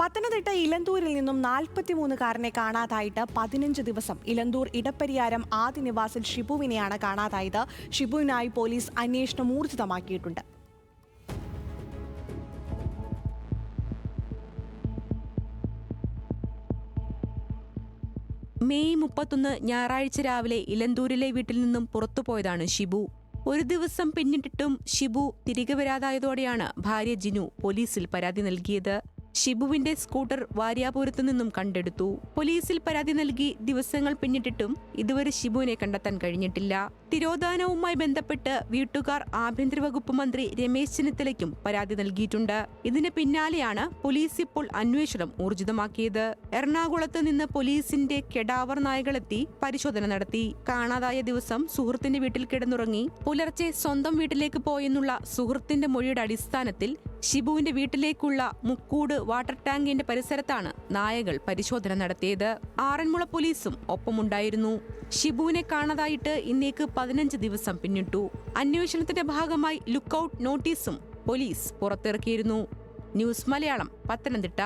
പത്തനംതിട്ട ഇലന്തൂരിൽ നിന്നും 43കാരനെ കാണാതായിട്ട് 15 ദിവസം. ഇലന്തൂർ ഇടപ്പരിയാരം ആദ്യ നിവാസിൽ ഷിബുവിനെയാണ് കാണാതായത്. ഷിബുവിനായി പോലീസ് അന്വേഷണം ഊർജിതമാക്കിയിട്ടുണ്ട്. മെയ് 31 ഞായറാഴ്ച രാവിലെ ഇലന്തൂരിലെ വീട്ടിൽ നിന്നും പുറത്തുപോയതാണ് ഷിബു. ഒരു ദിവസം പിന്നിട്ടിട്ടും ഷിബു തിരികെ വരാതായതോടെയാണ് ഭാര്യ ജിനു പോലീസിൽ പരാതി നൽകിയത്. ഷിബുവിന്റെ സ്കൂട്ടർ വാര്യാപുരത്തു നിന്നും കണ്ടെടുത്തു. പോലീസിൽ പരാതി നൽകി ദിവസങ്ങൾ പിന്നിട്ടിട്ടും ഇതുവരെ ഷിബുവിനെ കണ്ടെത്താൻ കഴിഞ്ഞിട്ടില്ല. തിരോധാനവുമായി ബന്ധപ്പെട്ട് വീട്ടുകാർ ആഭ്യന്തര വകുപ്പ് മന്ത്രി രമേശ് ചെന്നിത്തലയ്ക്കും പരാതി നൽകിയിട്ടുണ്ട്. ഇതിന് പിന്നാലെയാണ് പോലീസ് ഇപ്പോൾ അന്വേഷണം ഊർജിതമാക്കിയത്. എറണാകുളത്ത് നിന്ന് പോലീസിന്റെ കെടാവർ നായകളെത്തി പരിശോധന നടത്തി. കാണാതായ ദിവസം സുഹൃത്തിന്റെ വീട്ടിൽ കിടന്നുറങ്ങി പുലർച്ചെ സ്വന്തം വീട്ടിലേക്ക് പോയെന്നുള്ള സുഹൃത്തിന്റെ മൊഴിയുടെ അടിസ്ഥാനത്തിൽ ഷിബുവിന്റെ വീട്ടിലേക്കുള്ള മുക്കൂട് വാട്ടർ ടാങ്കിന്റെ പരിസരത്താണ് നായകൾ പരിശോധന നടത്തിയത്. ആറന്മുള പോലീസും ഒപ്പമുണ്ടായിരുന്നു. ഷിബുവിനെ കാണാതായിട്ട് ഇന്നേക്ക് 15 ദിവസം പിന്നിട്ടു. അന്വേഷണത്തിന്റെ ഭാഗമായി ലുക്കൌട്ട് നോട്ടീസും പോലീസ് പുറത്തിറക്കിയിരുന്നു. ന്യൂസ് മലയാളം, പത്തനംതിട്ട.